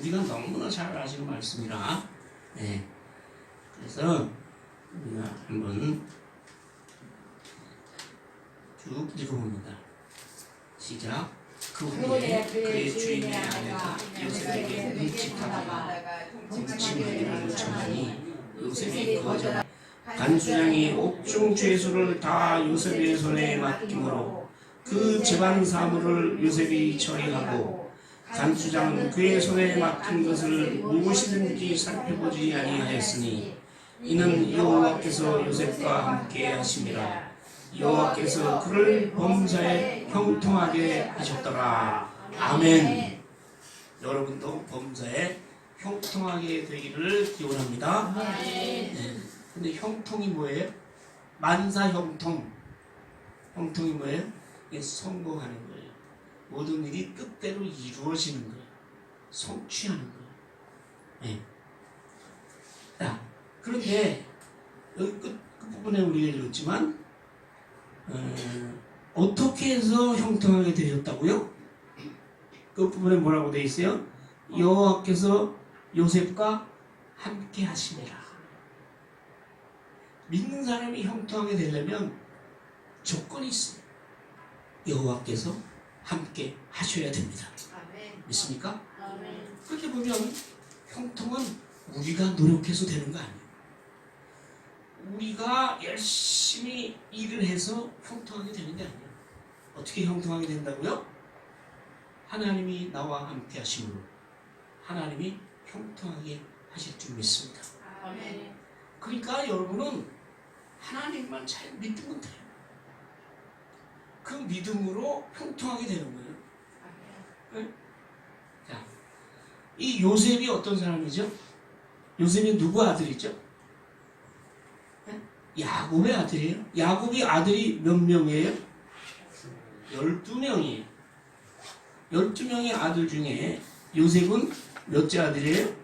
우리가 너무나 잘 아시는 말씀이라. 네. 그래서 우리가 한번 쭉 읽어봅니다. 시작. 그 후에 그의 주인의 아내가 요셉에게 묵직하다가 묵침하기를 청하니 요셉이 거절하니 간수장이 옥중 죄수를 다 요셉의 손에 맡김으로 그 집안 사물을 요셉이 처리하고 간수장은 그의 손에 맡긴 것을 무엇이든지 살펴보지 아니하였으니 이는 여호와께서 요셉과 함께 하심이라. 여호와께서 그를 범사에 형통하게 하셨더라. 아멘. 여러분도 범사에 형통하게 되기를 기원합니다. 네. 근데 형통이 뭐예요? 만사 형통. 형통이 뭐예요? 이게 성공하는 거예요. 모든 일이 뜻대로 이루어지는 거예요. 성취하는 거예요. 네. 자, 그런데 여기 끝 부분에 우리가 읽었지만 어떻게 해서 형통하게 되셨다고요? 그 부분에 뭐라고 되어 있어요? 여호와께서 요셉과 함께 하시니라. 믿는 사람이 형통하게 되려면 조건이 있어요. 여호와께서 함께 하셔야 됩니다. 믿습니까? 그렇게 보면 형통은 우리가 노력해서 되는 거 아니에요. 우리가 열심히 일을 해서 형통하게 되는 게 아니에요. 어떻게 형통하게 된다고요? 하나님이 나와 함께 하심으로 하나님이 형통하게 하실 줄 믿습니다. 아멘. 그러니까 여러분은 하나님만 잘 믿으면 돼요. 그 믿음으로 형통하게 되는 거예요. 네? 자, 이 요셉이 어떤 사람이죠? 요셉이 누구 아들이죠? 네? 야곱의 아들이에요. 야곱이 아들이 몇 명이에요? 12명이에요. 12명의 아들 중에 요셉은 몇째 아들이에요?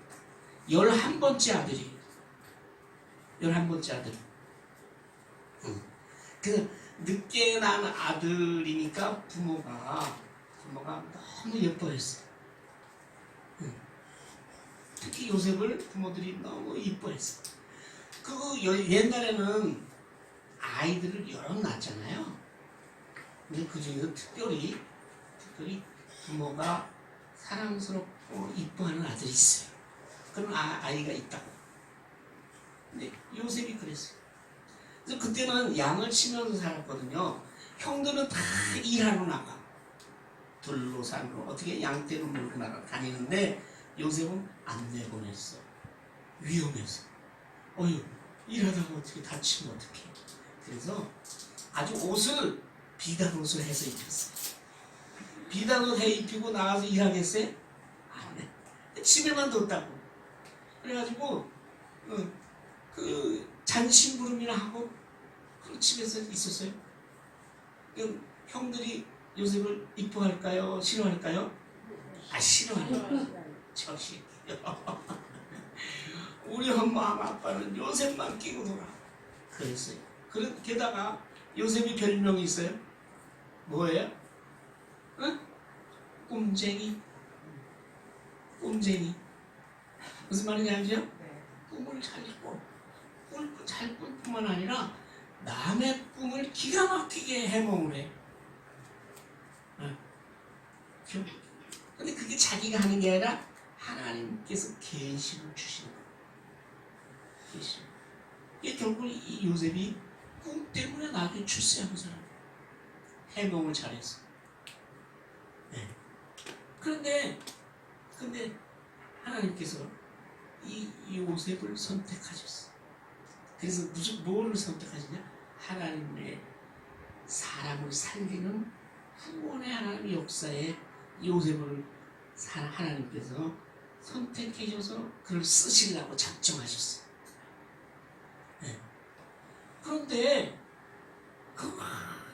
11번째 아들이에요. 11번째 아들. 그 늦게 난 아들이니까 부모가 너무 예뻐했어요. 특히 요셉을 부모들이 너무 이뻐했어요. 옛날에는 아이들을 여러 낳았잖아요. 근데 그 중에서 특별히 부모가 사랑스럽고 이뻐하는 아들이 있어요. 그런 아이가 있다고. 근데 요셉이 그랬어요. 그래서 그때는 양을 치면서 살았거든요. 형들은 다 일하러 나가. 들로 산으로 어떻게 양떼로 몰고 다니는데 요셉은 안 내보냈어. 위험해서. 일하다가 어떻게 다치면 어떡해. 그래서 아주 옷을 비단 옷을 해서 입혔어요. 비단 옷 해 입히고 나가서 일하겠어요? 안 해. 집에만 뒀다고. 그래가지고 그 잔심부름이나 하고 그 집에서 있었어요. 형들이 요셉을 이뻐할까요? 싫어할까요? 싫어하는 저시. 우리 엄마 아빠는 요셉만 끼고 놀아. 그랬어요. 게다가 요셉이 별명이 있어요. 뭐예요? 응? 꿈쟁이. 꿈쟁이. 무슨 말인지 알죠? 꿈을 잘 꿔. 꿈을 잘 꿀 뿐만 아니라 남의 꿈을 기가 막히게 해몽을 해. 근데 그게 자기가 하는 게 아니라 하나님께서 계시를 주시는 거예요. 계시. 이게 결국 이 요셉이 꿈 때문에 나중에 출세하는 사람. 해몽을 잘했어. 네. 그런데 하나님께서 이 요셉을 선택하셨어. 그래서 뭐를 선택하시냐? 하나님의 사람을 살리는 후원의 하나님의 역사에 요셉을 하나님께서 선택해 줘서 그를 쓰시려고 작정하셨어요. 네. 그런데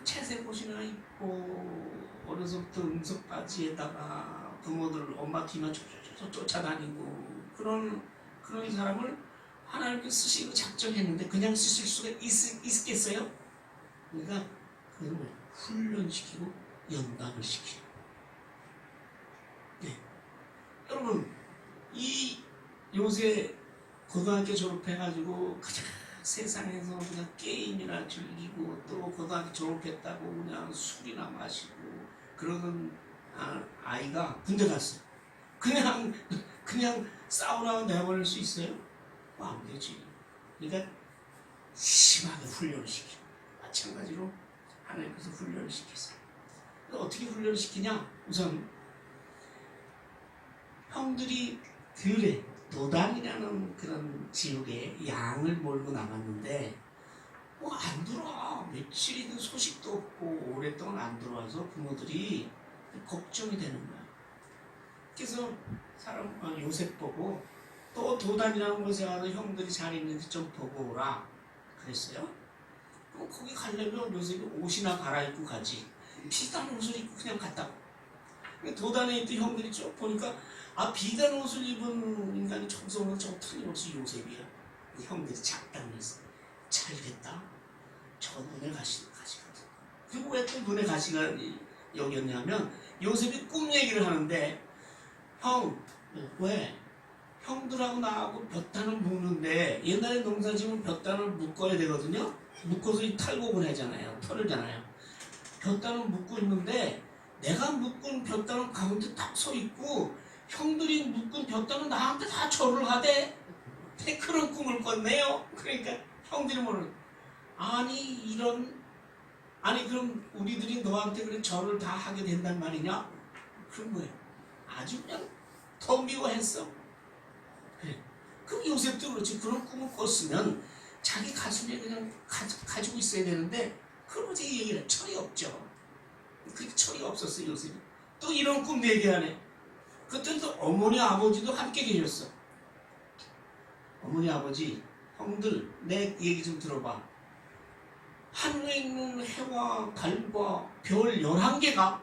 채색옷이나 입고 어려서부터 은석 바지에다가 부모들 엄마 뒤만 쫓아다니고 그런 사람을 하나님께 쓰시고 작정했는데 그냥 쓰실 수가 있겠어요? 그러니까 그걸 훈련시키고 연방을 시키는. 네. 여러분 요새 고등학교 졸업해가지고 그냥 세상에서 그냥 게임이나 즐기고 또 고등학교 졸업했다고 그냥 술이나 마시고 그러던 아이가 군대 갔어. 그냥 싸우라고 내버릴 수 있어요? 안 되지. 그러니까 심하게 훈련을 시켜. 마찬가지로 하나님께서 훈련을 시켰어요. 어떻게 훈련을 시키냐? 우선 형들이 들에 도단이라는 그런 지역에 양을 몰고 나갔는데 안 들어와. 며칠이든 소식도 없고 오랫동안 안 들어와서 부모들이 걱정이 되는 거야. 그래서 요셉 보고 또 도단이라는 곳에 가서 형들이 잘 있는지 좀 보고 오라 그랬어요. 그럼 거기 가려면 요셉이 옷이나 갈아입고 가지. 비단 옷을 입고 그냥 갔다고. 도단에 있던 형들이 쭉 보니까 비단 옷을 입은 인간이 정성은 저 틀림없이 요셉이야. 형들이 작당했어. 잘 됐다. 저 눈에 가시거든. 그리고 왜 또 눈에 가시가 여겼냐면 요셉이 꿈 얘기를 하는데 왜? 형들하고 나하고 볕단을 묶는데 옛날에 농사 지으면 볕단을 묶어야 되거든요. 묶어서 이 탈곡을 하잖아요. 털을잖아요. 볕단을 묶고 있는데 내가 묶은 볕단은 가운데 딱 서 있고 형들이 묶은 볕단은 나한테 다 절을 하대. 그런 꿈을 꿨네요. 그러니까 형들이 뭐는 그럼 우리들이 너한테 그래 절을 다 하게 된단 말이냐? 그런 거예요. 아주 그냥 더 미워했어. 그래. 그럼 요셉도 그렇지. 그런 꿈을 꿨으면 자기 가슴에 그냥 가지고 있어야 되는데 그걸 어떻게 얘기를 해? 철이 없죠. 그게 철이 없었어 요셉이. 또 이런 꿈 얘기하네. 그때는 또 어머니 아버지도 함께 계셨어. 어머니 아버지 형들 내 얘기 좀 들어봐. 하늘에 있는 해와 달과 별 11개가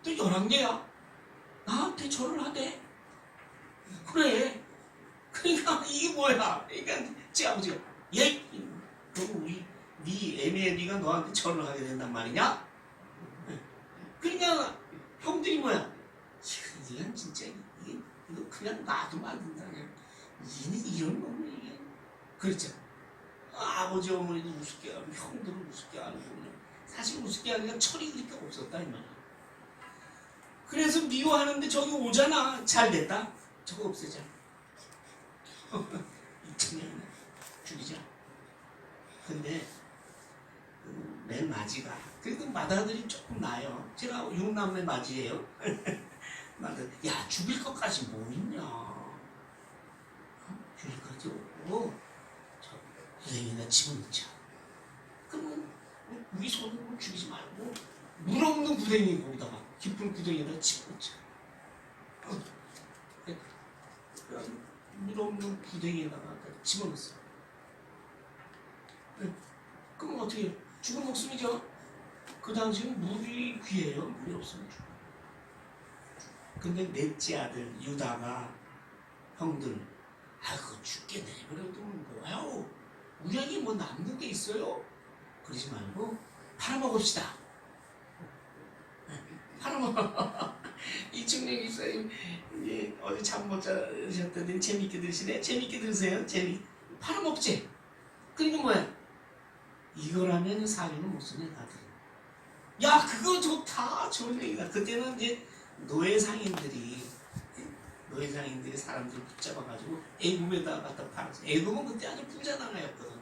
또 11개야 나한테 절을 하대. 그래. 그러니까 이게 뭐야. 그러니까 제 아버지가 네 애미가 너한테 절을 하게 된단 말이냐. 그러니까 형들이 뭐야. 이건 진짜 이거 그냥 놔두면 안 된다. 얘는 이런 놈이 그렇죠. 아버지 어머니도 우습게 하고 형들은 우습게 하고 사실 우습게 하니까 철이 그렇게 없었다 이 말이야. 그래서 미워하는데 저기 오잖아. 잘 됐다. 저거 없애자. 2천년이나 죽이자. 근데 맨 마지가 그래도 맏아들이 조금 나아요. 제가 6남매 맞이에요. 야 죽일 것까지 뭐 있냐. 죽일 것까지 없고 저 구덩이에다 집어넣자. 그러면 우리 손으로 죽이지 말고 물 없는 구덩이 거기다가 깊은 구덩이에다 집어넣자. 물 없는 구덩이에다가 집어넣었어. 그럼 어떻게 해요? 죽은 목숨이죠. 그 당시에는 물이 귀해요. 물이 없으면 죽어. 근데 넷째 아들 유다가 형들 그거 죽게 내버려도 뭐야. 우리에게 뭐 남는 게 있어요? 그러지 말고 팔아먹읍시다. 팔아먹어. 이충영 기사님 어제 잠 못 자셨더니 재밌게 들으시네. 재밌게 들으세요. 팔아먹지. 그러니까 뭐야. 이거라면 사료는 못 쓰네 다들. 야 그거 좋다. 좋은 얘기다. 그때는 이제 노예상인들이 사람들 붙잡아가지고 애굽에다 갖다 팔았어. 애굽은 그때 아주 부자 나라였거든.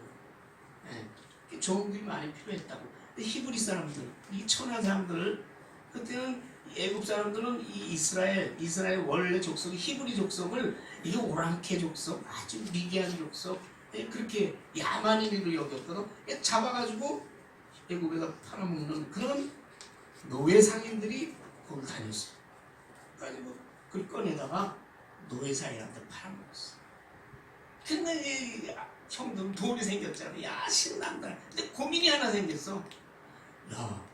종들이 많이 필요했다고. 근데 히브리 사람들, 이 천한 사람들, 그때는 애굽 사람들은 이 이스라엘 원래 족속이 히브리 족속을 이게 오랑캐 족속, 아주 미개한 족속, 그렇게 야만인으로 여겼거든. 잡아가지고 애굽에다 팔아먹는 그런 노예 상인들이 거기 다녔어요. 그래가지고 그걸 꺼내다가 노예 사이한테 팔아먹었어. 근데 형들은 돈이 생겼잖아. 야 신난다. 근데 고민이 하나 생겼어. 야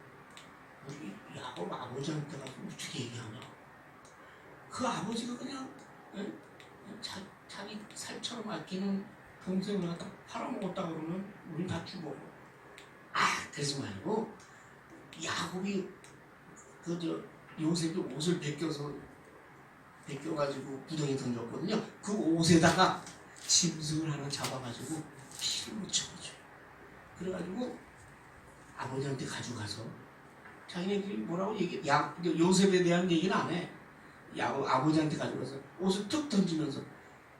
우리 야곱 아버지한테 가서 어떻게 얘기하냐. 그 아버지가 그냥 자기 살처럼 아끼는 동생을 갖다 팔아먹었다 그러면 우린 다 죽어. 그러지 말고 야곱이 요셉이 옷을 벗겨서 벗겨가지고 구덩이에 던졌거든요. 그 옷에다가 짐승을 하나 잡아가지고 피를 묻혀가지고 그래가지고 아버지한테 가져가서 자기네들이 뭐라고 요셉에 대한 얘기는 안 해. 아버지한테 가져가서 옷을 툭 던지면서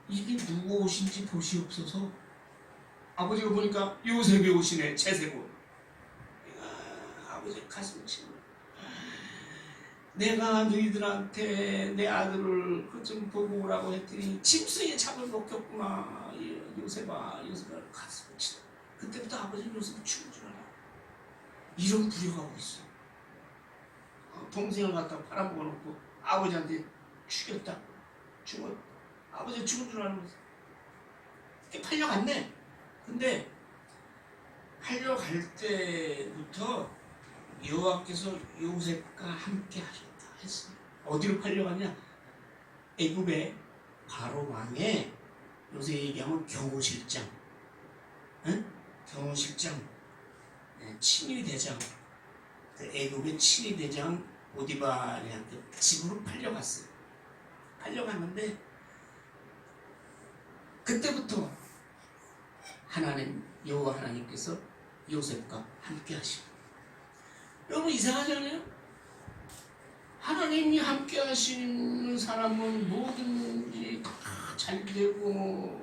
이게 누구 옷인지 보시옵소서. 아버지가 보니까 요셉의 옷이네. 채색 옷. 아버지 가슴을 치고 내가 너희들한테 내 아들을 그 좀 보고 오라고 했더니 짐승의 잡을 먹혔구나. 요셉아 가슴을 치다. 그때부터 아버지는 요셉을 죽은 줄 알아. 이런 불효하고 있어. 동생을 갖다 팔아먹어놓고 아버지한테 죽였다. 아버지가 죽은 줄 알고 팔려갔네. 근데 팔려갈 때부터 여호와께서 요셉과 함께 하셨다 했어요. 어디로 팔려갔냐? 애굽의 바로 왕의 요새 얘기하면 경호실장, 응? 경호실장, 친위대장, 그 애굽의 친위대장 보디발한테 집으로 팔려갔어요. 팔려갔는데 그때부터 여호와 하나님께서 요셉과 함께 하시고, 여러분 이상하지 않아요? 하나님이 함께 하시는 사람은 뭐든지 다 잘 되고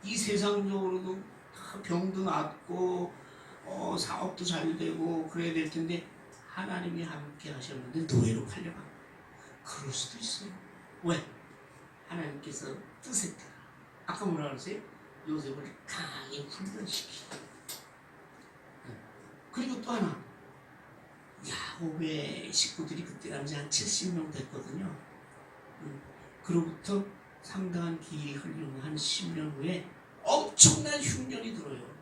이 세상적으로도 다 병도 낫고 사업도 잘 되고 그래야 될 텐데 하나님이 함께 하셨는데 노예로 팔려가. 그럴 수도 있어요. 왜? 하나님께서 뜻에 따라 아까 뭐라 그랬어요? 요셉을 강하게 훈련시키고, 그리고 또 하나 야곱의 식구들이 그때 당시 한 70명 됐거든요. 그로부터 상당한 기회가 흘리는 한 10년 후에 엄청난 흉년이 들어요.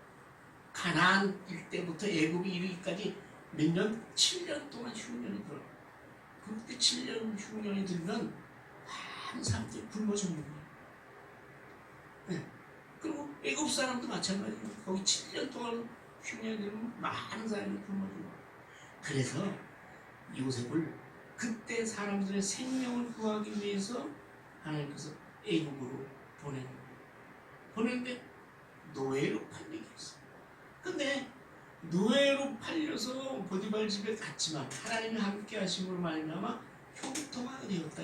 가나안 일때부터 애굽이 이르기까지 몇 년? 7년 동안 흉년이 들어요. 그때 7년 흉년이 들면 많은 사람들이 굶어 죽는 거예요. 네. 그리고 애굽 사람도 마찬가지예요. 거기 7년 동안 흉년이 들면 많은 사람이 굶어 죽어요. 그래서 요셉을 그때 사람들의 생명을 구하기 위해서 하나님께서 애굽으로 보냈는데 노예로 팔리게 했어요. 근데 노예로 팔려서 보디발 집에 갔지만 하나님이 함께 하심으로 말미암아 형통하게 되었다.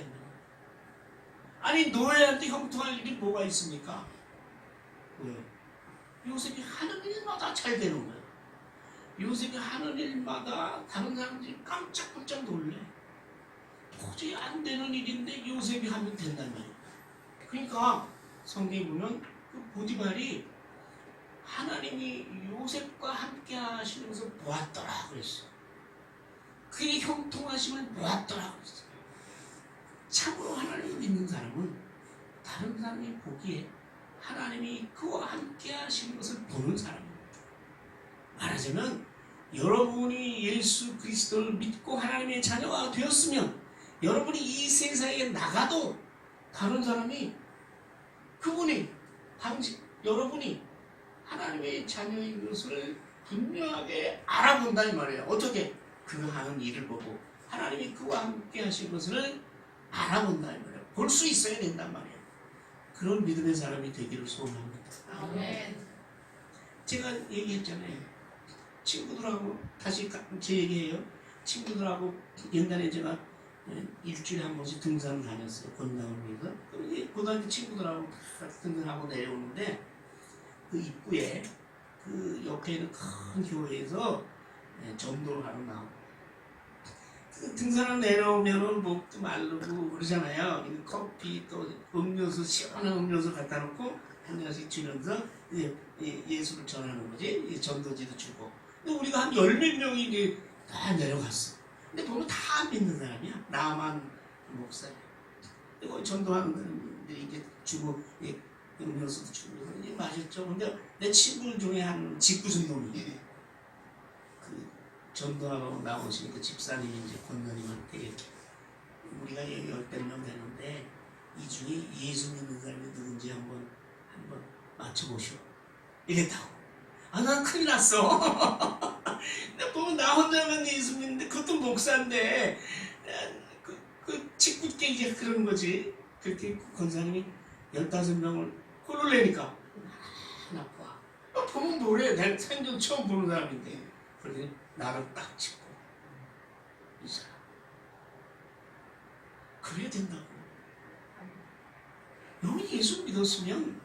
아니 노예한테 형통할 일이 뭐가 있습니까? 왜? 요셉이 하는 일마다 잘 되는 거예요. 요셉이 하는 일마다 다른 사람들이 깜짝깜짝 놀래. 도저히 안 되는 일인데 요셉이 하면 된단 말이에요. 그러니까 성경에 보면 그 보디발이 하나님이 요셉과 함께 하시는 것을 보았더라 그랬어요. 그의 형통하심을 보았더라 그랬어요. 참으로 하나님을 믿는 사람은 다른 사람이 보기에 하나님이 그와 함께 하시는 것을 보는 사람입니다. 말하자면 여러분이 예수 그리스도를 믿고 하나님의 자녀가 되었으면 여러분이 이 세상에 나가도 다른 사람이 여러분이 하나님의 자녀인 것을 분명하게 알아본다 이 말이에요. 어떻게? 그가 하는 일을 보고 하나님이 그와 함께 하신 것을 알아본다 이 말이에요. 볼 수 있어야 된단 말이에요. 그런 믿음의 사람이 되기를 소원합니다. 아멘. 제가 얘기했잖아요. 친구들하고 다시 제 얘기해요. 친구들하고 옛날에 제가 일주일에 한 번씩 등산을 다녔어요. 권당을 위해서. 고등학교 친구들하고 등산하고 내려오는데 그 입구에 그 옆에 있는 큰 교회에서 전도를 하러 나오고, 등산을 내려오면은 목도 마르고 그러잖아요. 커피 또 음료수, 시원한 음료수 갖다 놓고 한 잔씩 주면서 예수를 전하는 거지. 전도지도 주고. 근데 우리가 한 10몇 명이 이제 다 내려갔어. 근데 보면 다 안 믿는 사람이야. 나만 목사야. 그리고 전도하는 사람들이 이제 주고 음료수도 주고 이제 마셨죠. 근데 내 친구 중에 한 짓궂은 놈이 그 전도하러 나오신 그 집사님이 이제 권사님한테 우리가 10몇 명 되는데 이 중에 예수 믿는 사람이 누군지 한번 맞춰보시오. 이랬다고. 난 큰일 났어. 근데 보면 나 혼자만 예수 믿는데 그것도 목사인데 그 짓궂게 이제 그런 거지. 그렇게 권사님이 15명을 홀을 내니까 나빠. 보면 뭐래? 내가 생전 처음 보는 사람인데. 그러더니 나를 딱 짚고 이 사람 그래야 된다고. 너는 예수 믿었으면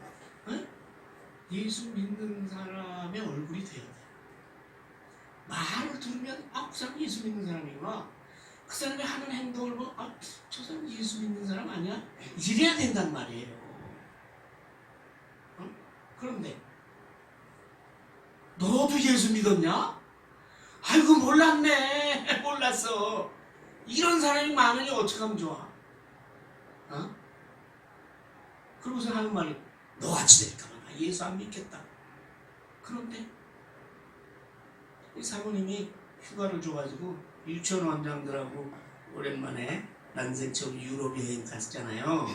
예수 믿는 사람의 얼굴이 돼야 돼. 말을 들으면 그 사람 예수 믿는 사람이구나. 그 사람이 하는 행동을 보고 저 사람 예수 믿는 사람 아니야? 이래야 된단 말이에요. 그런데 너도 예수 믿었냐? 아이고 몰랐네. 몰랐어. 이런 사람이 많으니 어떻게 하면 좋아? 그러고서 하는 말이 너같이 될까봐 나 예수 안 믿겠다. 그런데 이 사모님이 휴가를 줘가지고 유치원 원장들하고 오랜만에 난생 처음 유럽 여행 갔잖아요.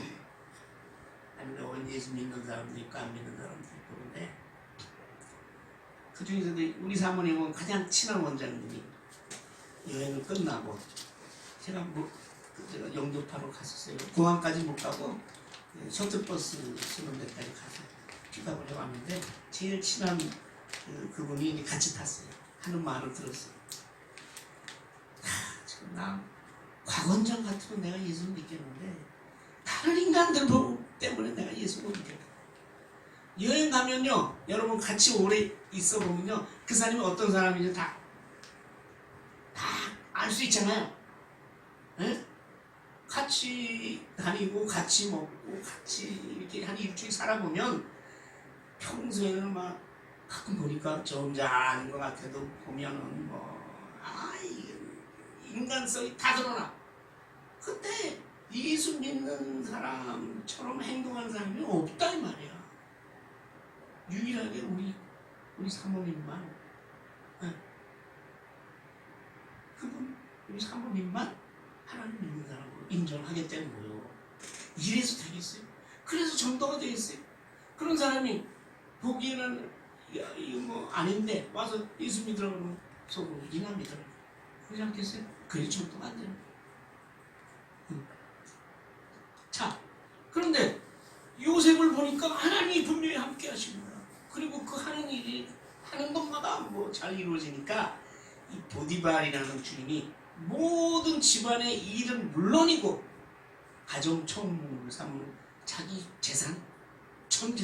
아니면 예수 믿는 사람도 있고 안 믿는 사람도 있고. 그런데 그 중에서도 우리 사모님은 가장 친한 원장님이 여행을 끝나고 제가 제가 영접하러 갔었어요. 공항까지 못 가고 셔틀버스 쓰는 데까지 가서 픽업을 해왔는데 제일 친한 그분이 같이 탔어요. 하는 말을 들었어요. 나 곽원장 같으면 내가 예수 믿겠는데 다른 인간들 때문에 내가 예수 못 믿겠다. 여행 가면요, 여러분 같이 오래 있어 보면요, 그 사람이 어떤 사람인지 다 알 수 있잖아요. 에? 같이 다니고 같이 먹고 같이 이렇게 한 일주일 살아보면 평소에는 막 가끔 보니까 점잖은 것 같아도 보면은 인간성이 다 드러나. 근데 예수 믿는 사람처럼 행동하는 사람이 없다 이 말이야. 유일하게 우리 사모님만, 그분 우리 사모님만 하나님 믿는 사람으로 인정하겠다는 거예요. 이래서 되겠어요? 그래서 전도가 되겠어요? 그런 사람이 보기에는 이거 뭐 아닌데 와서 예수 믿으라고 하면 속으로 이나 믿으라고 그러지 않겠어요? 그게 전도가 안 되는 거예요. 자, 그런데 요셉을 보니까 하나님이 분명히 함께 하시는 거야. 그리고 그 하는 일이 하는 것마다 뭐 잘 이루어지니까 이 보디발이라는 주인이 모든 집안의 일은 물론이고 가정 총무를 삼는 자기 재산, 전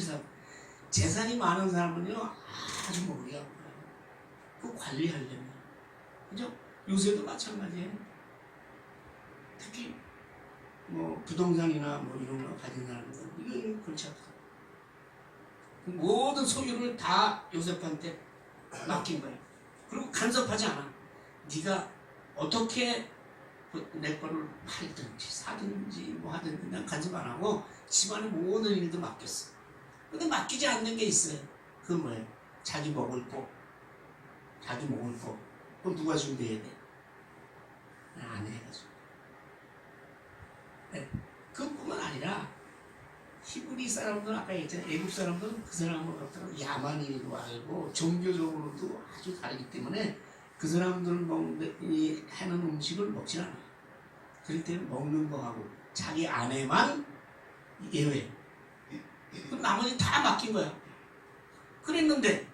재산이 많은 사람은요 아주 머리가 아파요. 그 관리하려면. 그죠? 요새도 마찬가지예요. 특히 뭐 부동산이나 뭐 이런 거 가진 사람들 이거 그렇지 않다. 모든 소유를 다 요셉한테 맡긴 거예요. 그리고 간섭하지 않아. 네가 어떻게 내 거를 팔든지 사든지 뭐 하든지 난 간섭 안 하고 집안의 모든 일도 맡겼어. 근데 맡기지 않는 게 있어요. 그건 뭐예요? 자기 먹을 거. 그럼 누가 준비해야 돼? 아내가 준비. 네. 그뿐만 아니라 히브리 사람들은 아까 얘기했잖아요. 애국 사람들은 그 사람을 갖다가 야만인으로 알고 종교적으로도 아주 다르기 때문에 그 사람들은 하는 음식을 먹지 않아. 그렇기 때문에 먹는 거하고 자기 아내만 예외. 그럼 나머지 다 맡긴 거야. 그랬는데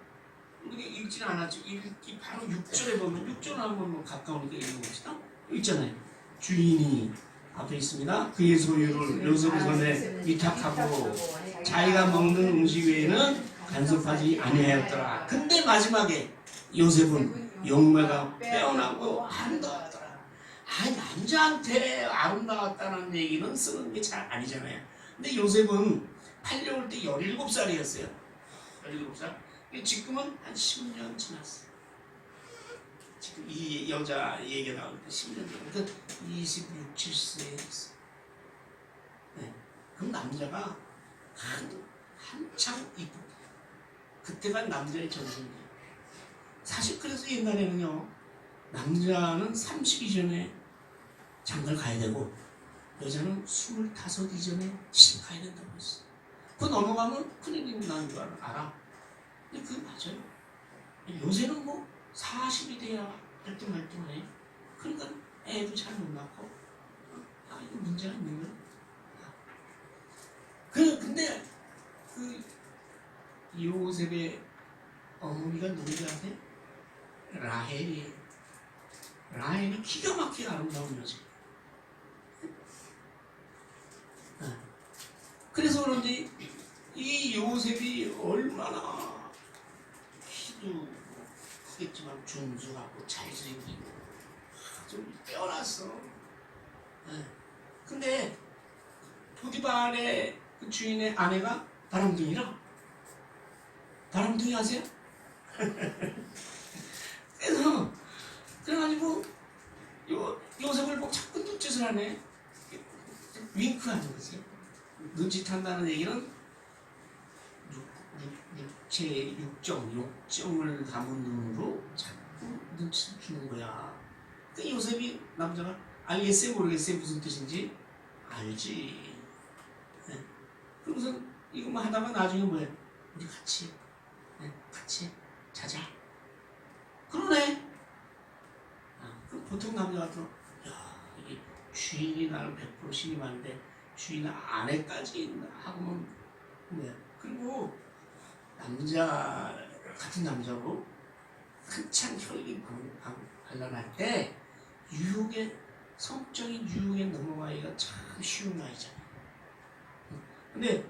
우리 읽지는 않았죠. 읽기 바로 6절에 보면 6절 한번 가까우니까 읽어봅시다. 있잖아요. 주인이 앞에 있습니다. 그의 소유를 요셉의 손에 위탁하고 자기가 먹는 음식 외에는 간섭하지 아니하였더라. 근데 마지막에 요셉은 용매가 빼어나고 아름다웠더라. 남자한테 아름다웠다는 얘기는 쓰는 게 잘 아니잖아요. 근데 요셉은 팔려올 때 17살이었어요. 17살. 지금은 한 10년 지났어요. 지금 이 여자 얘기가 나올 때 10년 전부터 26, 7세에 있어요. 네. 그럼 남자가 한참 이쁘고 그때가 남자의 전성기예요. 사실 그래서 옛날에는요 남자는 30 이전에 장가를 가야 되고 여자는 25 이전에 시집 가야 된다고 했어. 그거 넘어가면 큰일이 나는 줄 알아. 근데 그게 맞아요. 요새는 뭐 40이 돼야 활동해. 그러니까 애도 잘 못 낳고 이거 문제가 있는 거예요. 요셉의 어머니가 누구지 아세요? 라헬이. 라헬이 기가 막히게 아름다운 여자. 그래서 그런지 이 요셉이 얼마나 키도 크겠지만 준수하고 잘생기고 아주 뛰어났어. 근데 포디발의 그 주인의 아내가 바람둥이라. 바람둥이 아세요? 그래가지고 요셉을 보고 자꾸 눈짓을 하네. 윙크하는 거지. 눈짓한다는 얘기는 욕정을 담은 눈으로 자꾸 눈치를 주는 거야. 그 요셉이 남자가 알겠어요? 모르겠어요? 무슨 뜻인지? 알지. 그러고서 이거만 하다가 나중에 뭐야? 우리 같이 자자. 그러네. 그럼 보통 남자 같으면 이게 주인이 나를 100% 신임하는데 주인 아내까지 하고는 뭐야? 그리고 같은 남자로 한창 혈기 발랄할 때 성적인 유혹에 넘어가기가 참 쉬운 나이잖아. 근데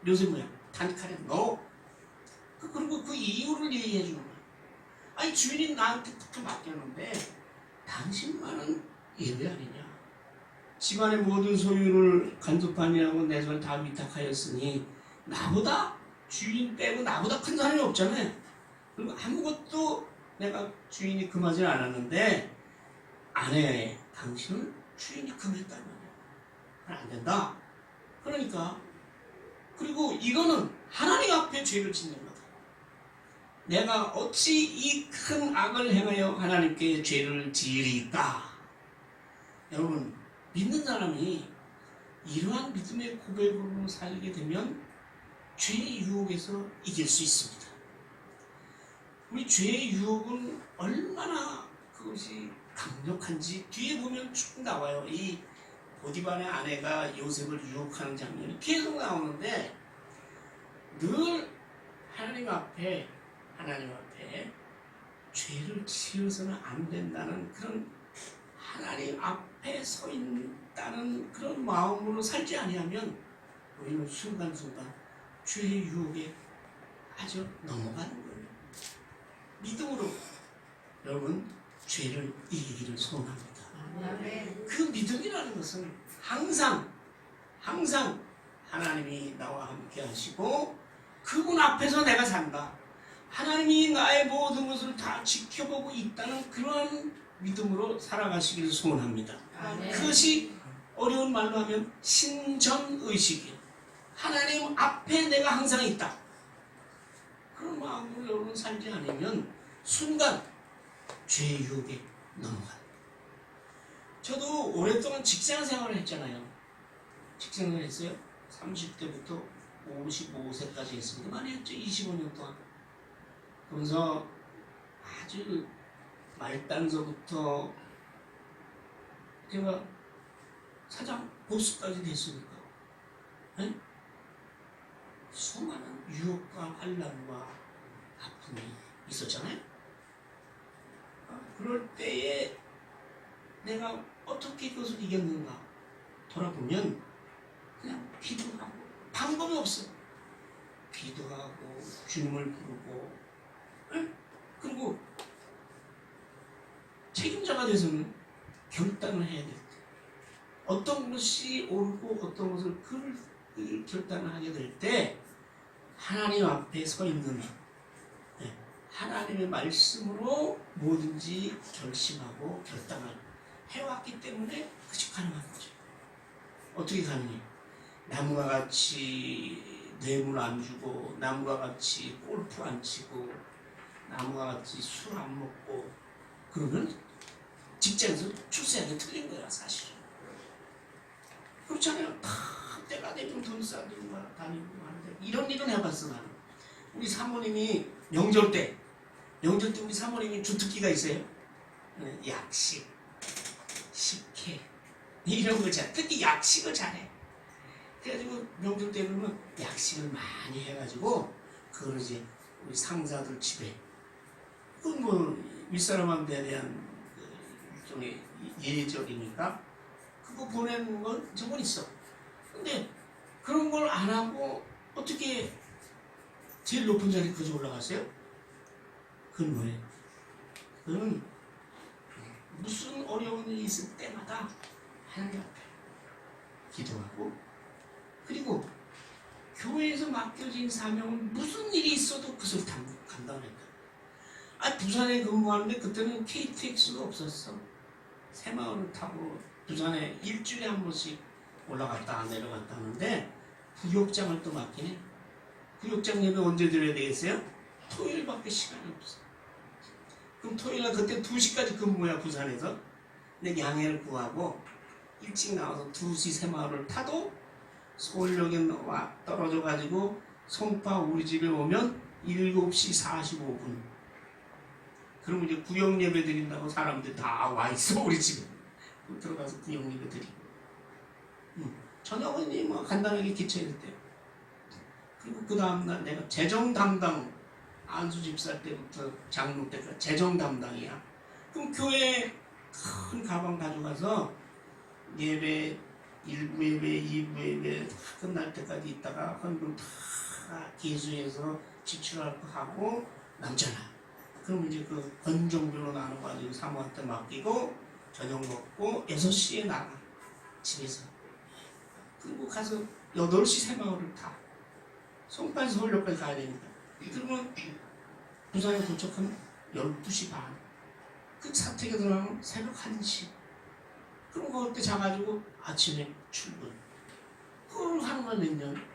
요새 뭐야? 단칼에 너. 그리고 그 이유를 얘기해 주는 거야. 아니 주인이 나한테 부터 맡겼는데 당신만은 예외 아니냐. 집안의 모든 소유를 간섭하느라고 내 손을 다 위탁하였으니 나보다 주인 빼고 나보다 큰 사람이 없잖아요. 그리고 아무것도 내가 주인이 금하지 않았는데 아내 당신은 주인이 금했단 말이야. 안 된다. 그러니까 그리고 이거는 하나님 앞에 죄를 짓는 거다. 내가 어찌 이 큰 악을 행하여 하나님께 죄를 지으리까. 여러분 믿는 사람이 이러한 믿음의 고백으로 살게 되면 죄의 유혹에서 이길 수 있습니다. 우리 죄의 유혹은 얼마나 그것이 강력한지 뒤에 보면 쭉 나와요. 이 보디발의 아내가 요셉을 유혹하는 장면이 계속 나오는데 늘 하나님 앞에 죄를 지어서는 안 된다는 그런 하나님 앞에 서 있다는 그런 마음으로 살지 아니하면 우리는 순간순간 죄의 유혹에 아주 넘어가는 거예요. 믿음으로 여러분 죄를 이기기를 소원합니다. 그 믿음이라는 것은 항상 하나님이 나와 함께 하시고 그분 앞에서 내가 산다. 하나님이 나의 모든 것을 다 지켜보고 있다는 그러한 믿음으로 살아가시기를 소원합니다. 그것이 어려운 말로 하면 신전의식이에요. 하나님 앞에 내가 항상 있다. 그런 마음으로 여러분 살지 않으면 순간 죄의 유혹에 넘어가요. 저도 오랫동안 직장 생활을 했잖아요. 직장 생활을 했어요. 30대부터 55세까지 했습니다. 많이 했죠. 25년 동안. 그러면서 아주 말단서부터 제가 사장 보스까지 됐으니까 수많은 유혹과 환난과 아픔이 있었잖아요. 그럴 때에 내가 어떻게 그것을 이겼는가 돌아보면 그냥 기도하고 방법이 없어. 기도하고 주님을 부르고 그리고 책임자가 돼서는 결단을 해야 될 때 어떤 것이 옳고 어떤 것을 그 결단을 하게 될 때 하나님 앞에 서 있는 하나님의 말씀으로 뭐든지 결심하고 결단을 해왔기 때문에 그것이 가능한 거죠. 어떻게 가능해? 나무가 같이 뇌물 안 주고 나무가 같이 골프 안 치고 나무가 같이 술 안 먹고 그러면 직장에서 출세하기 틀린 거야 사실은. 그렇잖아요. 다 때가 되면 돈 쌓들고 다니고 하는데 이런 일은 해봤어 나는. 우리 사모님이 명절 때 우리 사모님이 주특기가 있어요. 약식, 식혜 이런 거 잘. 특히 약식을 잘해. 그래가지고 명절 때 그러면 약식을 많이 해가지고 그러지 우리 상사들 집에 그건 뭐 윗사람한테 대한 그 일종의 예절이니까 그거 보내는 건 저건 있어. 근데 그런 걸 안 하고 어떻게 제일 높은 자리에 그저 올라갔어요? 그건 뭐예요? 그건 무슨 어려운 일이 있을 때마다 하나님 앞에 기도하고 그리고 교회에서 맡겨진 사명은 무슨 일이 있어도 그것을 감당했다. 부산에 근무하는데 그때는 KTX가 없었어. 새마을을 타고 부산에 일주일에 한 번씩 올라갔다 내려갔다 하는데 구역장을 또 맡기네. 구역장 예배 언제 드려야 되겠어요? 토요일밖에 시간이 없어. 그럼 토요일날 그때 2시까지 근무야 부산에서. 근데 양해를 구하고 일찍 나와서 2시 새마을을 타도 서울역에 떨어져가지고 송파 우리 집에 오면 7시 45분. 그러면 이제 구역 예배 드린다고 사람들 다 와 있어 우리 집에. 들어가서 구역 예배 드리고. 저녁은 뭐 간단하게 기초해야 돼. 그리고 그 다음날 내가 재정 담당 안수 집사 때부터 장로 때까지 재정 담당이야. 그럼 교회 큰 가방 가져가서 예배 1부 예배, 2부 예배 다 끝날 때까지 있다가 헌금 다 계수해서 지출할 거 하고 남잖아. 그럼 이제 그 건종비로 나눠가지고 사모한테 맡기고 저녁 먹고 6시에 나가 집에서. 그리고 가서 8시 새마을을 타. 송파에서 서울역까지 가야 되니까. 그러면 부산에 도착하면 12시 반. 그 사택에 들어가면 새벽 1시. 그럼 그때 자가지고 아침에 출근. 그걸 하는 건 몇 년?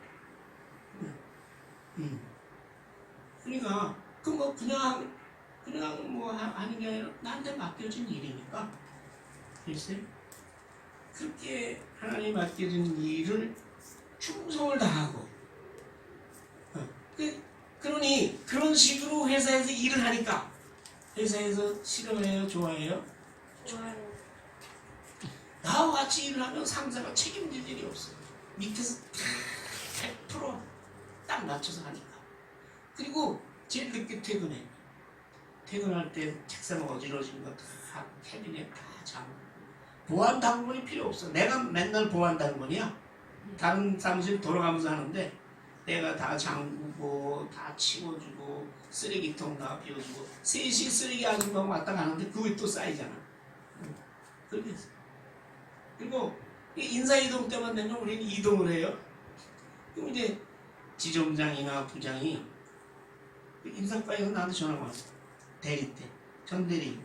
그러니까 그 뭐 그냥 뭐 하는 게 아니라 나한테 맡겨진 일이니까. 글쎄 그렇게 하나님 맡겨진 일을 충성을 다하고 그러니 그런 식으로 회사에서 일을 하니까 회사에서 싫어해요? 좋아해요? 좋아요. 나와 같이 일을 하면 상사가 책임질 일이 없어요. 밑에서 다 100%딱 맞춰서 하니까. 그리고 제일 늦게 퇴근해. 퇴근할 때 책상 어지러진 거 다 캐비넷 다 잠그고. 보안 당번이 필요 없어. 내가 맨날 보안 당번이야. 다른 사무실 돌아가면서 하는데 내가 다 잠그고 다 치워주고 쓰레기통 다 비워주고 3시 쓰레기 아줌마가 왔다 가는데 그게 또 쌓이잖아. 그렇게 했어. 그리고 인사이동 때만 되면 우리는 이동을 해요. 그럼 이제 지점장이나 부장이 인사과에서 나한테 전화가 왔어. 대리 때. 전 대리.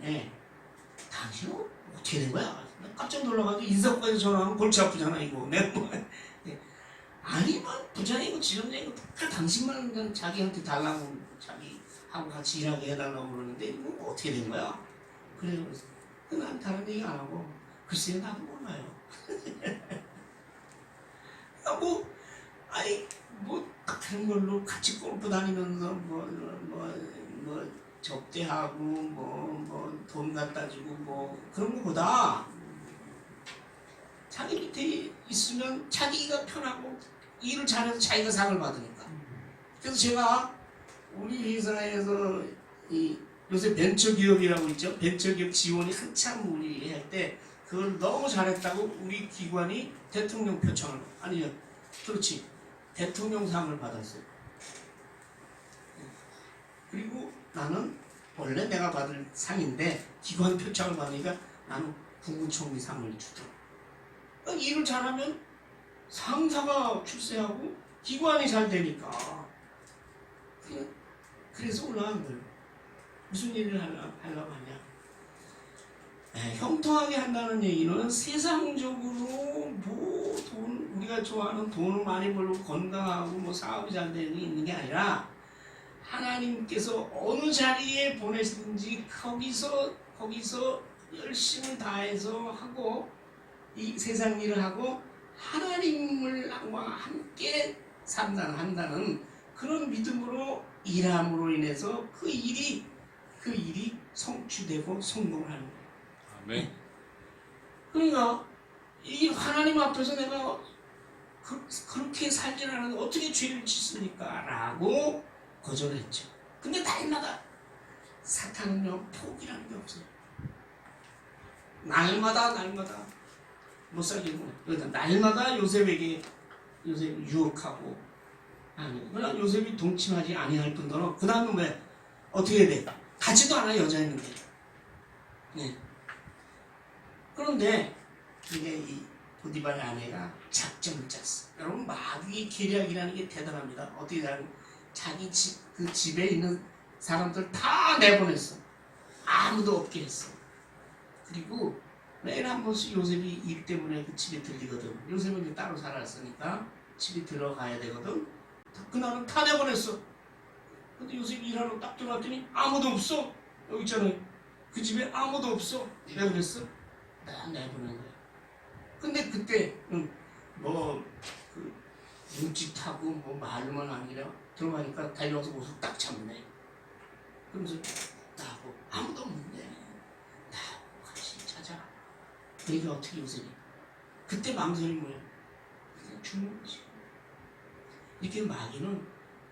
당신은 어떻게 된 거야? 깜짝 놀라가지고 인사과에서 전화하면 골치 아프잖아 이거. 내가 뭐 아니 뭐 부장이고 지점장이고 다 당신만 그냥 자기한테 달라고 자기하고 같이 일하게 해달라고 그러는데 이거 어떻게 된 거야? 그래서 난 다른 얘기 안 하고 글쎄요 나도 몰라요. 뭐 그런 걸로 같이 골프 다니면서 뭐 접대하고 뭐 돈 갖다 주고 뭐 그런 거보다 자기 밑에 있으면 자기가 편하고 일을 잘해서 자기가 상을 받으니까. 그래서 제가 우리 회사에서 요새 벤처기업이라고 있죠. 벤처기업 지원이 한참 우리 할 때 그걸 너무 잘했다고 우리 기관이 대통령 표창을 아니요 그렇지 대통령상을 받았어요. 그리고 나는 원래 내가 받을 상인데 기관 표창을 받으니까 나는 국무총리상을 주더라고. 일을 잘하면 상사가 출세하고 기관이 잘 되니까 그래서 올라간 거예요. 무슨 일을 하려고 하냐. 형통하게 한다는 얘기는 세상적으로 뭐 우리가 좋아하는 돈을 많이 벌고 건강하고 뭐 사업이 잘 되는 게 있는 게 아니라 하나님께서 어느 자리에 보내시든지 거기서 열심을 다해서 하고 이 세상 일을 하고 하나님과 함께 한다는 그런 믿음으로 일함으로 인해서 그 일이 성취되고 성공을 하는 거예요. 아멘. 그러니까 이 하나님 앞에서 내가 그렇게 살지 않았는데 어떻게 죄를 짓습니까? 라고 거절했죠. 근데 날마다 사탄은요 포기라는 게 없어요. 날마다 못 살겠구나. 그러니까 날마다 요셉에게 유혹하고 그러나 요셉이 동침하지 아니할 뿐더러 그 다음은 왜 어떻게 돼? 가지도 않아 여자있는데. 네. 그런데 이게 이 보디발의 아내가 작전을 짰어. 여러분 마귀의 계략이라는 게 대단합니다. 어떻게 하면 자기 그 집에 있는 사람들 다 내보냈어. 아무도 없게 했어. 그리고 매일 한 번씩 요셉이 일 때문에 그 집에 들리거든. 요셉은 이제 따로 살았으니까 집에 들어가야 되거든. 그날은 다 내보냈어. 근데 요셉이 일하러 딱 들어갔더니 아무도 없어. 여기 있잖아요. 그 집에 아무도 없어. 왜 그랬어? 나 내보낸 거야. 근데 그때 그 눈짓하고 뭐 말만 아니라 들어가니까 달려와서 옷을 딱 잡네. 그러면서 나하고 아무도 없는데 나하고 같이 찾아라. 내가 어떻게 요셉이 그때 망설이 뭐야? 그냥 죽는 거지. 이렇게 마귀는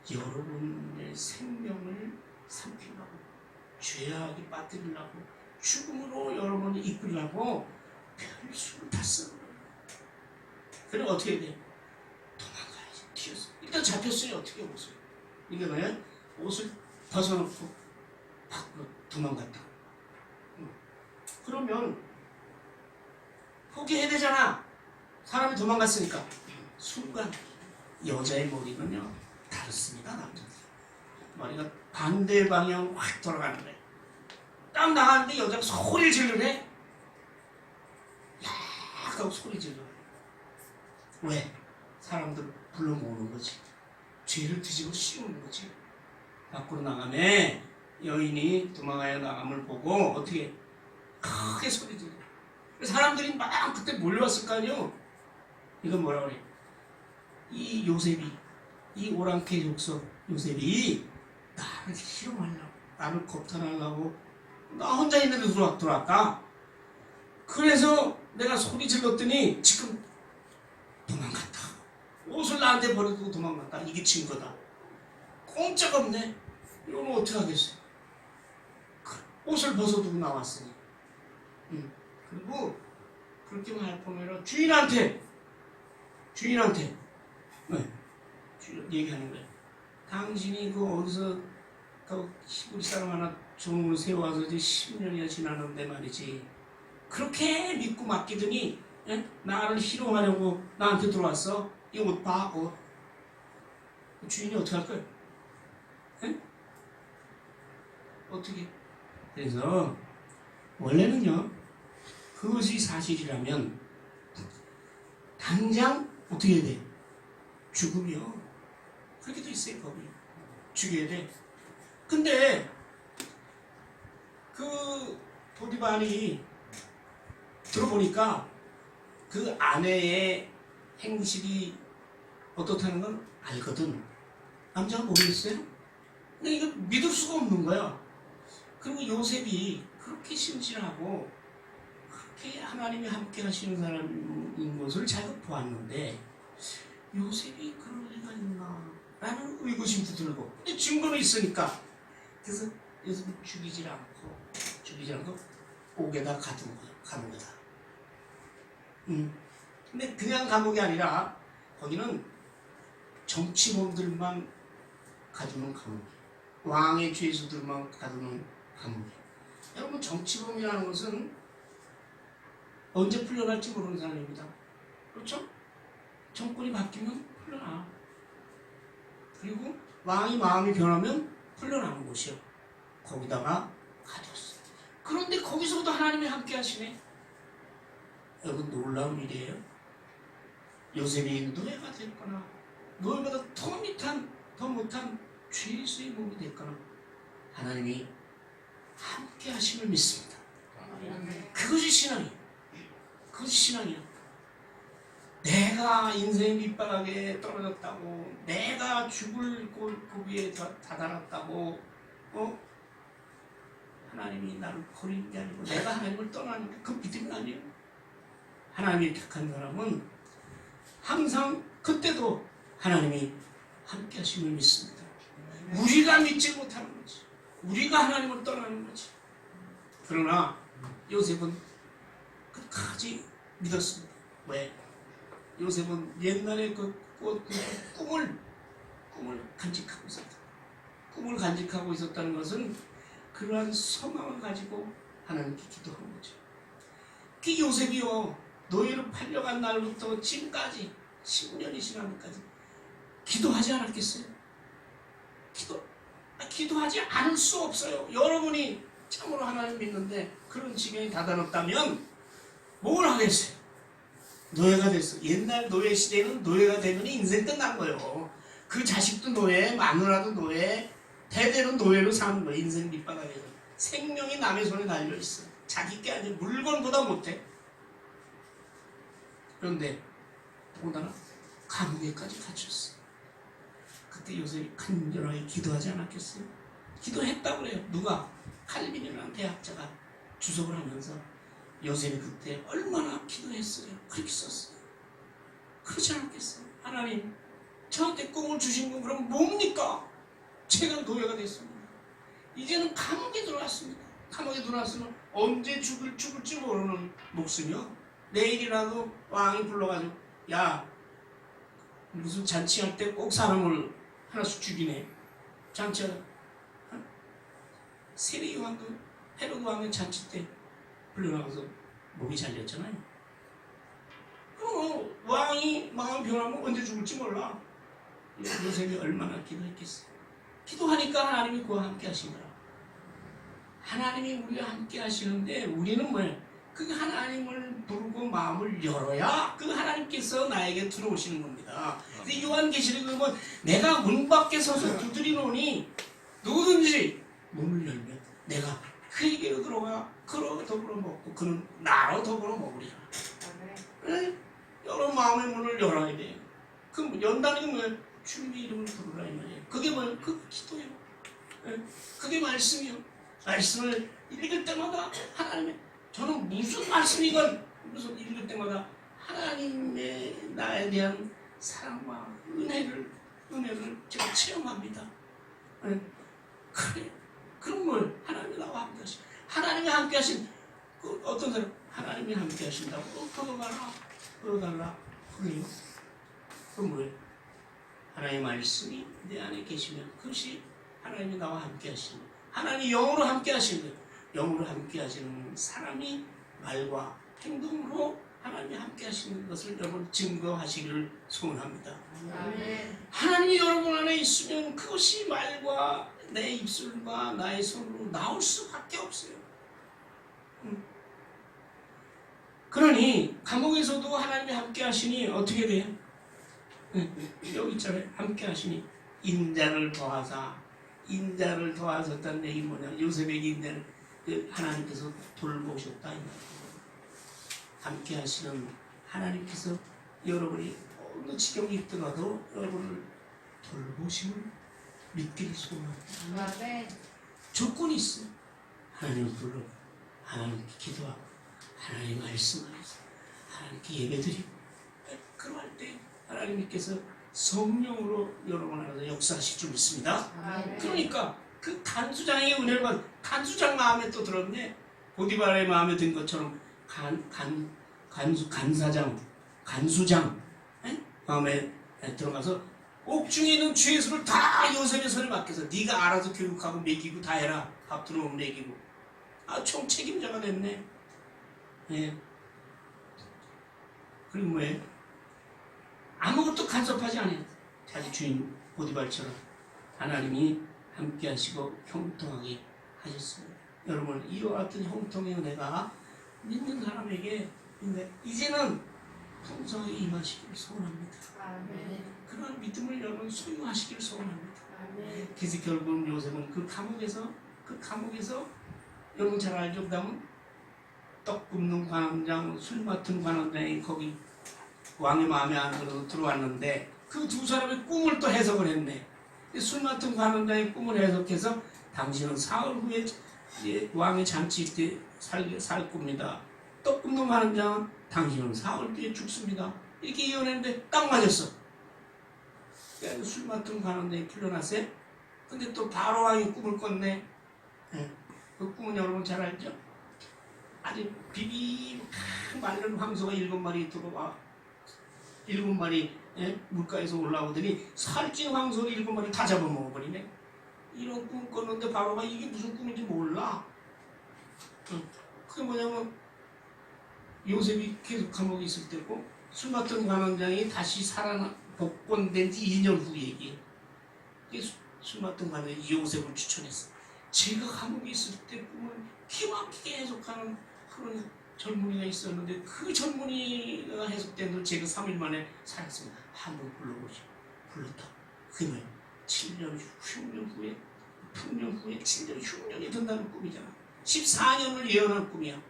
여러분의 생명을 삼키려고 죄악에 빠뜨리려고 죽음으로 여러분을 이끌려고 별수를 다 쓰는 거예요. 그럼 어떻게 돼? 도망가야지. 튀었어. 일단 잡혔으니 어떻게 옷을. 이게 뭐야? 옷을 벗어놓고 밖으로 도망갔다. 그러면 포기해야 되잖아. 사람이 도망갔으니까. 순간 여자의 머리는요 다릅니다. 남자 머리가 반대 방향 확 돌아가는 거예요. 딱 나가는데 여자가 소리를 지르네. 야 하고 소리 질러. 왜? 사람들 불러 모으는 거지. 죄를 뒤집어 씌우는 거지. 밖으로 나가면 여인이 도망하여 나감을 보고 어떻게 크게 소리 질러. 사람들이 막 그때 몰려왔을 거 아니에요. 이건 뭐라 그래? 이 요셉이, 이 오랑캐 족속 요셉이 나를 희롱하려고, 나를 겁탈하려고 나 혼자 있는데 들어왔다. 그래서 내가 소리 질렀더니 지금 도망갔다. 옷을 나한테 버려두고 도망갔다. 이게 증거다. 꼼짝 없네. 이러면 어떻게 하겠어요? 옷을 벗어두고 나왔으니. 그리고 그렇게 말 보면 주인한테 네. 얘기하는 거예요. 당신이 그 어디서 그 시골 사람 하나 종을 세워서 이제 10년이나 지났는데 말이지. 그렇게 믿고 맡기더니 나를 희롱하려고 나한테 들어왔어. 이 옷 봐, 옷. 주인이 어떻게 할 거야? 어떻게? 그래서 원래는요. 그것이 사실이라면 당장 어떻게 해야 돼? 죽으면 그렇게 돼 있어요. 법이 죽여야 돼. 근데 그 보디발이 들어보니까 그 아내의 행실이 어떻다는 걸 알거든. 남자가 모르겠어요? 근데 이거 믿을 수가 없는 거야. 그리고 요셉이 그렇게 신실하고 그렇게 하나님이 함께 하시는 사람인 것을 잘 보았는데 요셉이 그럴 리가 있나 라는 의구심도 들고 근데 증거는 있으니까 그래서 요셉이 죽이지 않고 옥에다 가는 거다. 근데 그냥 감옥이 아니라 거기는 정치범들만 가두는 감옥, 왕의 죄수들만 가두는 감옥. 여러분 정치범이라는 것은 언제 풀려날지 모르는 사람입니다. 그렇죠? 정권이 바뀌면 풀려나. 그리고 왕이 마음이 변하면 풀려나는 곳이요. 거기다가 가뒀어. 그런데 거기서도 하나님이 함께 하시네. 여러분 놀라운 일이에요. 요셉이 노예가 됐거나 노예보다 더 못한 죄수의 몸이 됐거나 하나님이 함께 하심을 믿습니다. 그것이 신앙이에요. 그것이 신앙이에요. 내가 인생 밑바닥에 떨어졌다고, 내가 죽을 고비에 다다랐다고, 하나님이 나를 버리는 게 아니고 내가 하나님을 떠나는 게 그 믿음이 아니에요. 하나님이 택한 사람은 항상 그때도 하나님이 함께 하심을 믿습니다. 우리가 믿지 못하는 거지. 우리가 하나님을 떠나는 거지. 그러나 요셉은 끝까지 믿었습니다. 왜? 요셉은 옛날에 그 꿈을 간직하고 있었다. 꿈을 간직하고 있었다는 것은 그러한 소망을 가지고 하나님께 기도한 거죠. 그 요셉이요, 노예로 팔려간 날부터 지금까지 10년이 지난 것까지 기도하지 않았겠어요? 기도하지 않을 수 없어요. 여러분이 참으로 하나님 믿는데 그런 지경이 다다랐다면 뭘 하겠어요? 노예가 됐어. 옛날 노예 시대에는 노예가 되면 인생 끝난 거예요. 그 자식도 노예, 마누라도 노예, 대대로 노예로 사는 거예요. 인생 밑바닥에서. 생명이 남의 손에 달려있어. 자기 게 아니라 물건보다 못해. 그런데 더군다나 감옥에까지 갇혔어. 그때 요셉이 간절하게 기도하지 않았겠어요? 기도했다고 그래요. 누가? 칼빈이라는 대학자가 주석을 하면서 요셉이 그때 얼마나 기도했어요. 그렇게 썼어요. 그렇지 않겠어요? 하나님, 저한테 꿈을 주신 건 그럼 뭡니까? 제가 노예가 됐습니다. 이제는 감옥에 들어왔습니다. 감옥에 들어왔으면 언제 죽을지 모르는 목숨이요. 내일이라도 왕이 불러가지고 야, 무슨 잔치할 때 꼭 사람을 하나씩 죽이네. 잔치하다. 세례 요한도 헤로드 왕의 잔치 때 불려나가서 목이 잘렸잖아요. 그럼 왕이 마음이 변하면 언제 죽을지 몰라. 요셉이 얼마나 기도했겠어요. 기도하니까 하나님이 그와 함께 하신 거라. 하나님이 우리와 함께 하시는데 우리는 뭐예요? 그 하나님을 부르고 마음을 열어야 그 하나님께서 나에게 들어오시는 겁니다. 근데 요한계시록에 보면 내가 문 밖에 서서 두드리노니 누구든지 문을 열면 내가 그에게로 들어가 그로 더불어 먹고 그는 나로 더불어 먹으리라. 네? 여러분 마음의 문을 열어야 돼요. 그 연다는 게 뭐예요? 주님의 이름을 부르라 이 말이에요. 그게 뭐예요? 그 기도예요. 네? 그게 말씀이요. 말씀을 읽을 때마다 하나님의 저는 무슨 말씀이건 무슨 읽을 때마다 하나님의 나에 대한 사랑과 은혜를 제가 체험합니다. 네? 그래. 그런 걸 하나님이 나와 함께 하신 하나님이 함께 하신 그 어떤 사람 하나님이 함께 하신다고 걸어달라 그래요. 그럼 뭐예요? 하나님의 말씀이 내 안에 계시면 그것이 하나님이 나와 함께 하시는 하나님이 영으로 함께 하시는 거예요. 영으로 함께 하시는 사람이 말과 행동으로 하나님이 함께 하시는 것을 여러분 증거하시기를 소원합니다. 하나님이 여러분 안에 있으면 그것이 말과 내 입술과 나의 손으로 나올 수밖에 없어요. 그러니 감옥에서도 하나님이 함께 하시니 어떻게 돼요? 여기 있잖아요. 함께 하시니 인자를 더하셨다는 얘기 뭐냐? 요셉에게 인자를 하나님께서 돌보셨다 이 말이에요. 함께 하시는 하나님께서 여러분이 어느 지경이 있더라도 여러분을 돌보심을 믿기를 소원합니다. 조건이 있어요. 하나님을 불러 하나님께 기도하고 하나님 말씀하면서 하나님께 예배드리고 그러할 때 하나님께서 성령으로 여러분 안에서 역사하실 줄 믿습니다. 그러니까 그 간수장의 은혜를 받은 간수장 마음에 또 들었네. 보디발의 마음에 든 것처럼 간수장 마음에 들어가서 옥중에 있는 죄수를 다 요셉의 손에 맡겨서 네가 알아서 교육하고 먹이고 다 해라. 밥 들어오면 먹이고 총 책임자가 됐네. 예. 그리고 뭐예요? 아무것도 간섭하지 않아요. 자기 주인 보디발처럼 하나님이 함께 하시고 형통하게 하셨습니다. 여러분 이와 같은 형통의 은혜가 믿는 사람에게 이제는 풍성하게 임하시기를 소원합니다. 그런 믿음을 여러분 소유하시기를 소원합니다. 그래서 결국 요셉은 그 감옥에서 여러분 잘 알죠? 그다음은 떡 굽는 관원장, 술 맡은 관원장이 거기 왕의 마음에 안 들어서 들어왔는데 그 두 사람의 꿈을 또 해석을 했네. 술 맡은 관원장의 꿈을 해석해서 당신은 사흘 후에 왕의 잔치 때 살 겁니다. 떡 굽는 관원장은 당신은 사흘 뒤에 죽습니다. 이렇게 예언했는데 딱 맞았어. 술 맡은 관원장이 풀려났어요. 근데 또 바로왕이 꿈을 꿨네. 예. 그 꿈은 여러분 잘 알죠? 아주 비비하게 마른 황소가 7마리 들어와 7마리 물가에서 올라오더니 살찐 황소를 7마리 다 잡아먹어버리네. 이런 꿈 꿨는데 바로가 이게 무슨 꿈인지 몰라. 그게 뭐냐면 요셉이 계속 감옥에 있을 때고 술 맡던 관원장이 다시 복권된 지 2년 후 얘기. 술 맡던 관원장이 요셉을 추천했어. 제가 감옥에 있을 때 꿈을 기막히게 해석하는 그런 젊은이가 있었는데 그 젊은이가 해석된 걸 제가 3일 만에 살았습니다. 한번 불러보시오. 불렀다. 그게 뭐야? 7년 흉년 후에 7년 흉년이 든다는 꿈이잖아. 14년을 예언한 꿈이야.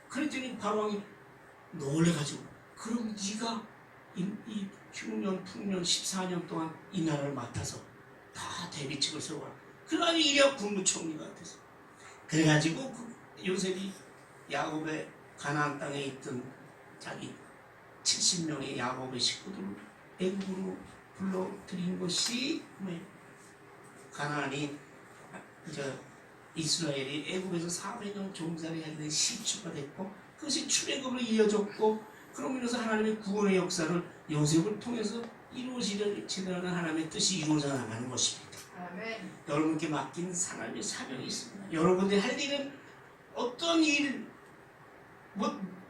그랬더니 바로왕이 놀래가지고 그럼 네가 이 흉년 풍년 14년 동안 이 나라를 맡아서 다 대비책을 세워라. 그래가지고 이력 국무총리가 됐어. 그래가지고 요셉이 야곱의 가나안 땅에 있던 자기 70명의 야곱의 식구들을 애굽으로 불러들인 것이 가나안이 이스라엘이 애굽에서 400년 종살이 하는 시초가 됐고 그것이 출애굽으로 이어졌고 그러면서 인해서 하나님의 구원의 역사를 요셉을 통해서 이루어지려는 하나님의 뜻이 이루어져 나가는 것입니다. 아멘. 여러분께 맡긴 하나님의 사명이 있습니다. 여러분들이 할 일은 어떤 일,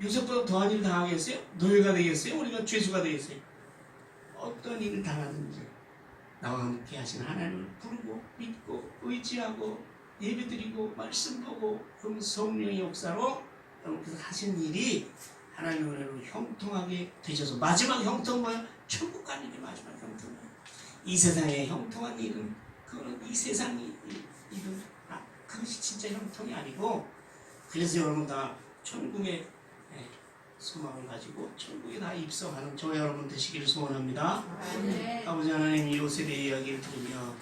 요셉보다 더한 일을 당하겠어요? 노예가 되겠어요? 우리가 죄수가 되겠어요? 어떤 일을 당하든지 나와 함께 하신 하나님을 부르고 믿고 의지하고 예배드리고 말씀 보고 그럼 성령의 역사로 여러분께서 하신 일이 하나님의 은혜로 형통하게 되셔서 마지막 형통 뭐야? 천국 가는 게 마지막 형통이에요. 이 세상에 형통한 일은 그거는 이 세상이 일은 그것이 진짜 형통이 아니고 그래서 여러분 다 천국의 소망을 가지고 천국에 다 입성하는 저와 여러분 되시기를 소원합니다. 네. 아버지 하나님 요셉의 이야기를 들으며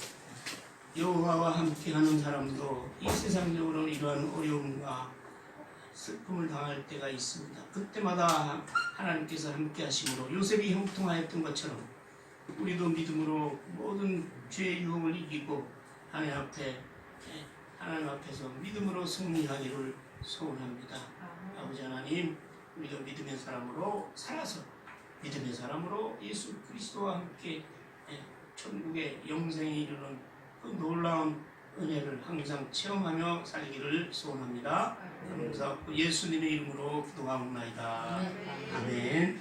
여호와와 함께하는 사람도 이 세상적으로 이러한 어려움과 슬픔을 당할 때가 있습니다. 그때마다 하나님께서 함께 하심으로 요셉이 형통하였던 것처럼 우리도 믿음으로 모든 죄의 유혹을 이기고 하나님 앞에서 믿음으로 승리하기를 소원합니다. 아버지 하나님 우리가 믿음의 사람으로 살아서 믿음의 사람으로 예수 그리스도와 함께 천국의 영생에 이르는 그 놀라운 은혜를 항상 체험하며 살기를 소원합니다. 감사하고 예수님의 이름으로 기도하옵나이다. 아멘.